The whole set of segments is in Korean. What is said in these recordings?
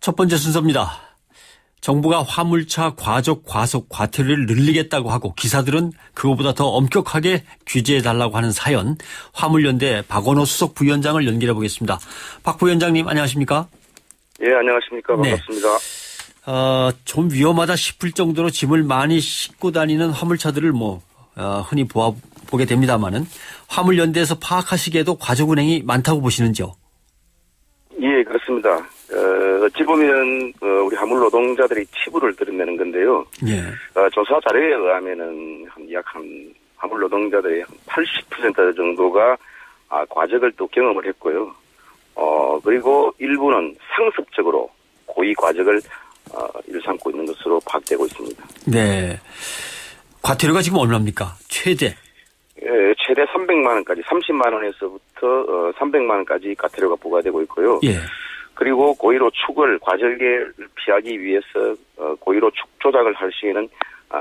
첫 번째 순서입니다. 정부가 화물차 과적 과속 과태료를 늘리겠다고 하고 기사들은 그것보다 더 엄격하게 규제해달라고 하는 사연, 화물연대 박원호 수석 부위원장을 연결해 보겠습니다. 박 부위원장님 안녕하십니까? 예, 안녕하십니까. 반갑습니다. 좀 위험하다 싶을 정도로 짐을 많이 싣고 다니는 화물차들을 흔히 보게 됩니다만은 화물연대에서 파악하시기에도 과적운행이 많다고 보시는지요? 예, 그렇습니다. 어찌 보면 우리 화물 노동자들이 치부를 드러내는 건데요. 예. 조사 자료에 의하면은 약 화물 노동자들의 80% 정도가 과적을 또 경험을 했고요. 그리고 일부는 상습적으로 고의 과적을 일삼고 있는 것으로 파악되고 있습니다. 네. 과태료가 지금 얼마입니까? 최대? 예, 최대 300만 원까지 30만 원에서부터 300만 원까지 과태료가 부과되고 있고요. 예. 그리고 고의로 축을 과적을 피하기 위해서 고의로 축 조작을 할 시에는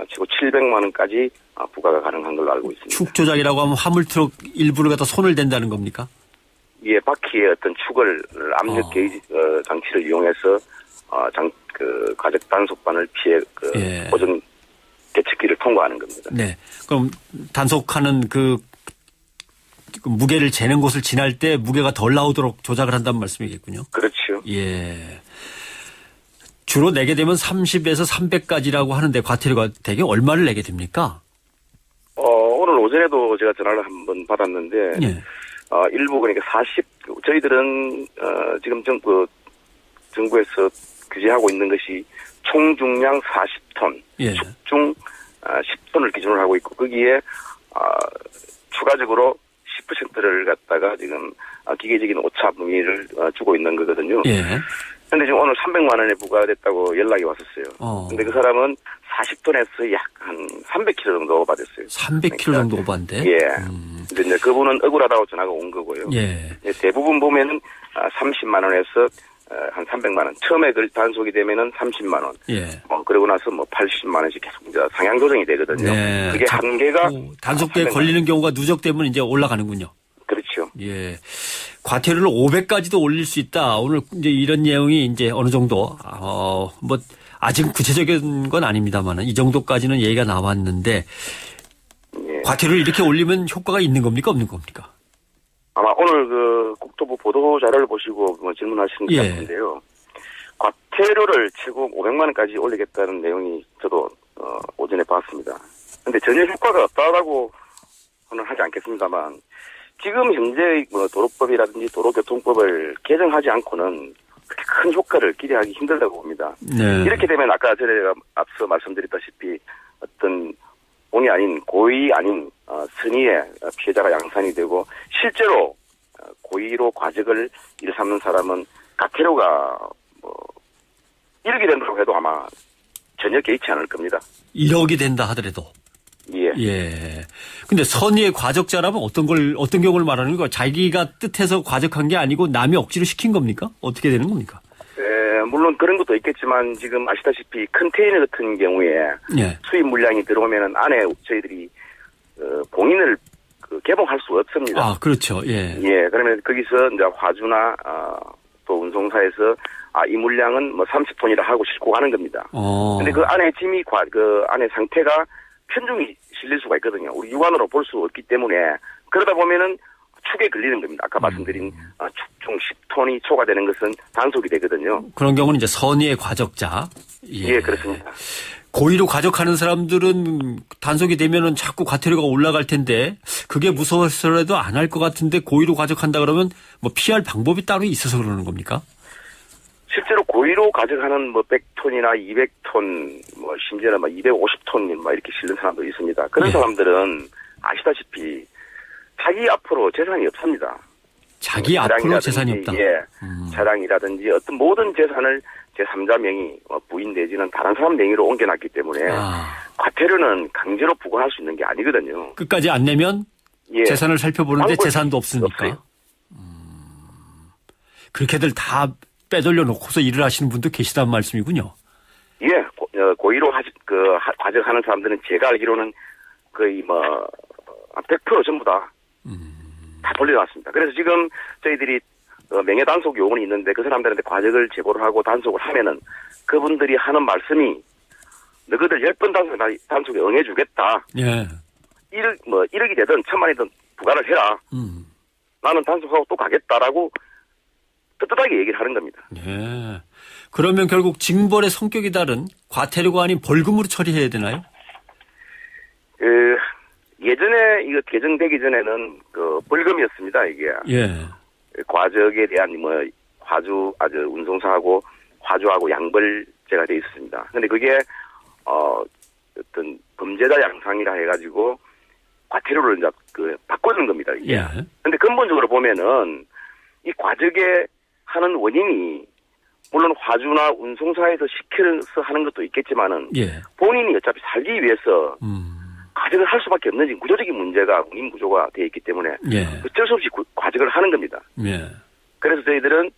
최고 700만 원까지 부과가 가능한 걸로 알고 있습니다. 축 조작이라고 하면 화물트럭 일부를 갖다 손을 댄다는 겁니까? 예, 바퀴에 어떤 축을 압력 게이지 장치를 이용해서 과적 단속반을 피해 예. 고정 대책기를 통과하는 겁니다. 네. 그럼 단속하는 그 무게를 재는 곳을 지날 때 무게가 덜 나오도록 조작을 한다는 말씀이겠군요. 그렇죠. 예. 주로 내게 되면 30에서 300까지라고 하는데 과태료가 대개 얼마를 내게 됩니까? 오늘 오전에도 제가 전화를 한번 받았는데, 예. 일부 그러니까 저희들은 지금 정부에서 규제하고 있는 것이 총 중량 40톤, 예. 축중 10톤을 기준으로 하고 있고 거기에 추가적으로 10%를 갖다가 지금 기계적인 오차 범위를 주고 있는 거거든요. 예. 근데 지금 오늘 300만 원에 부과됐다고 연락이 왔었어요. 근데 그 사람은 40톤에서 약 한 300kg 정도 오버됐어요. 300kg 정도 오버인데? 예. 근데 이제 그분은 억울하다고 전화가 온 거고요. 예. 대부분 보면은 30만 원에서 한 300만 원. 처음에 단속이 되면은 30만 원. 예. 그러고 나서 80만 원씩 계속 이제 상향 조정이 되거든요. 네. 그게 한계가 단속대에 걸리는 경우가 누적되면 이제 올라가는군요. 그렇죠. 예. 과태료를 500까지도 올릴 수 있다. 오늘 이제 이런 내용이 이제 어느 정도 아직 구체적인 건 아닙니다만은 이 정도까지는 얘기가 나왔는데 예. 과태료를 이렇게 올리면 효과가 있는 겁니까 없는 겁니까? 아마 오늘 국토부 보도 자료를 보시고 질문하신 것 같은데요. 과태료를 최고 500만 원까지 올리겠다는 내용이 저도 오전에 봤습니다. 근데 전혀 효과가 없다라고는 하지 않겠습니다만 지금 현재 도로법이라든지 도로교통법을 개정하지 않고는 그렇게 큰 효과를 기대하기 힘들다고 봅니다. 네. 이렇게 되면 아까 제가 앞서 말씀드렸다시피 어떤 본의 아닌 고의 아닌 선의의 피해자가 양산이 되고 실제로 고의로 과적을 일삼는 사람은 과태료가 1억이 된다고 해도 아마 전혀 개의치 않을 겁니다. 1억이 된다 하더라도. 예. 예. 근데 선의의 과적자라면 어떤 경우를 말하는 거예요? 자기가 뜻해서 과적한 게 아니고 남이 억지로 시킨 겁니까? 어떻게 되는 겁니까? 물론 그런 것도 있겠지만 지금 아시다시피 컨테이너 같은 경우에 예. 수입 물량이 들어오면은 안에 저희들이 봉인을 개봉할 수 없습니다. 아, 그렇죠. 예. 예. 그러면 거기서 이제 화주나 또 운송사에서 이 물량은 30톤이라 하고 싣고 가는 겁니다. 근데 그 안에 짐이 그 안에 상태가 편중이 실릴 수가 있거든요. 우리 육안으로 볼 수 없기 때문에 그러다 보면은 축에 걸리는 겁니다. 아까 말씀드린 축중 10톤이 초과되는 것은 단속이 되거든요. 그런 경우는 이제 선의의 과적자. 예, 그렇습니다. 고의로 과적하는 사람들은 단속이 되면은 자꾸 과태료가 올라갈 텐데 그게 무서워서라도 안 할 것 같은데 고의로 과적한다 그러면 피할 방법이 따로 있어서 그러는 겁니까? 실제로 고의로 과적하는 100톤이나 200톤, 심지어는 250톤 이렇게 실는 사람도 있습니다. 그런 예. 사람들은 아시다시피 자기 앞으로 재산이 없습니다. 자기 앞으로 재산이 없다. 예. 차량이라든지 어떤 모든 재산을 제3자 명의 부인 내지는 다른 사람 명의로 옮겨놨기 때문에 과태료는 강제로 부과할 수 있는 게 아니거든요. 끝까지 안 내면 예. 재산을 살펴보는데 재산도 없으니까. 없어요. 그렇게들 다 빼돌려 놓고서 일을 하시는 분도 계시단 말씀이군요. 예. 고의로 과적하는 사람들은 제가 알기로는 거의 100% 전부 다 돌려놨습니다. 그래서 지금 저희들이 명예단속 요원이 있는데 그 사람들한테 과적을 제보를 하고 단속을 하면은 그분들이 하는 말씀이 너희들 10번 단속에 응해주겠다. 예. 1억이 되든 1,000만이든 부과를 해라. 나는 단속하고 또 가겠다라고 떳떳하게 얘기를 하는 겁니다. 예. 그러면 결국 징벌의 성격이 다른 과태료가 아닌 벌금으로 처리해야 되나요? 예전에 이거 개정되기 전에는 벌금이었습니다, 이게. 예. 과적에 대한 운송사하고 화주하고 양벌제가 되어 있습니다. 근데 그게 어떤 범죄자 양상이라 해가지고 과태료를 이제 바꿔준 겁니다, 이게. 예. 근데 근본적으로 보면은 이 과적에 하는 원인이 물론 화주나 운송사에서 시켜서 하는 것도 있겠지만은 예. 본인이 어차피 살기 위해서 과적을 할 수밖에 없는 구조적인 문제가 운임 구조가 되어 있기 때문에 예. 어쩔 수 없이 과적을 하는 겁니다. 예. 그래서 저희들은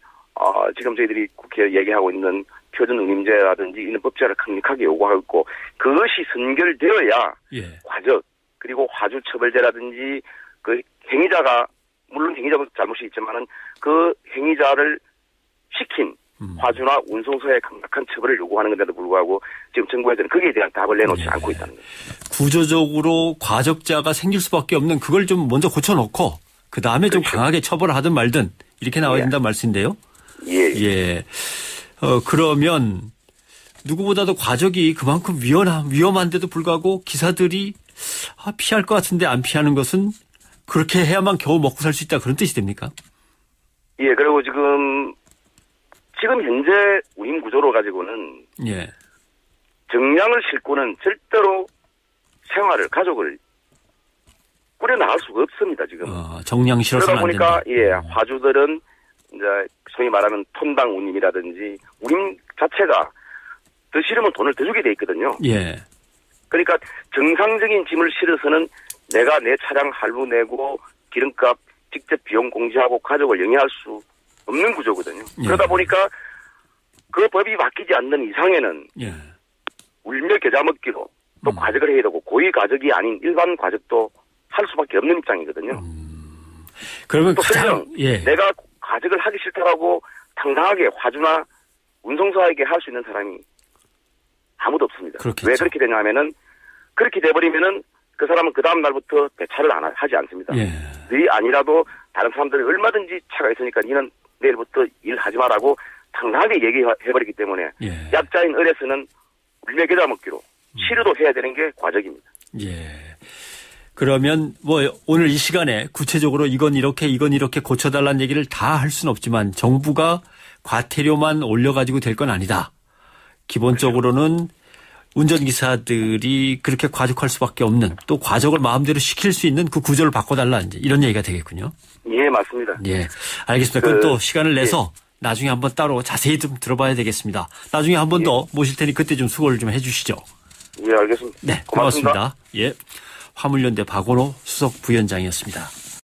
지금 저희들이 국회에 얘기하고 있는 표준 운임제라든지 이런 법제를 강력하게 요구하고 있고 그것이 선결되어야 예. 과적 그리고 화주 처벌제라든지 그 행위자가 물론 행위자도 잘못이 있지만은 그 행위자를 시킨 화주나 운송사의 강력한 처벌을 요구하는 건데도 불구하고 지금 정부에서는 거기에 대한 답을 내놓지 않고 있다는 거예요. 구조적으로 과적자가 생길 수밖에 없는 그걸 좀 먼저 고쳐놓고 그 다음에 좀 강하게 처벌을 하든 말든 이렇게 나와야 된다는 말씀인데요. 예. 그러면 누구보다도 과적이 그만큼 위험한데도 불구하고 기사들이 피할 것 같은데 안 피하는 것은 그렇게 해야만 겨우 먹고 살 수 있다 그런 뜻이 됩니까? 예. 그리고 지금 현재 운임 구조로 가지고는 예. 정량을 싣고는 절대로 가족을 꾸려나갈 수가 없습니다, 지금. 정량 실어서는 안 된다. 그러다 보니까, 화주들은, 이제, 소위 말하는 톤당 운임이라든지, 운임 자체가 더 실으면 돈을 더 주게 돼 있거든요. 예. 그러니까, 정상적인 짐을 실어서는 내가 내 차량 할부 내고, 기름값 직접 비용 공제하고 가족을 영위할 수 없는 구조거든요. 예. 그러다 보니까, 그 법이 바뀌지 않는 이상에는, 예. 울며 겨자 먹기로 또 과적을 해야 되고, 고의 과적이 아닌 일반 과적도 할 수밖에 없는 입장이거든요. 그러면 또 설령 내가 과적을 하기 싫다라고 당당하게 화주나 운송사에게 할 수 있는 사람이 아무도 없습니다. 그렇겠죠. 왜 그렇게 되냐면은 그렇게 돼버리면은 그 사람은 그 다음 날부터 배차를 하지 않습니다. 예. 너희 아니라도 다른 사람들이 얼마든지 차가 있으니까 니는 내일부터 일하지 마라고 당당하게 얘기해버리기 때문에 예. 약자인 을에서는 울며 겨자 먹기로 치료도 해야 되는 게 과적입니다. 예. 그러면 오늘 이 시간에 구체적으로 이건 이렇게 고쳐달라는 얘기를 다 할 수는 없지만 정부가 과태료만 올려가지고 될 건 아니다. 기본적으로는 운전기사들이 그렇게 과적할 수밖에 없는 또 과적을 마음대로 시킬 수 있는 그 구조를 바꿔달라 이제 이런 얘기가 되겠군요. 예, 맞습니다. 예, 알겠습니다. 그럼 또 시간을 내서 나중에 한번 따로 자세히 좀 들어봐야 되겠습니다. 나중에 한 번 더 모실 테니 그때 좀 수고를 좀 해주시죠. 예, 알겠습니다. 네, 고맙습니다. 예. 화물연대 박원호 수석 부위원장이었습니다.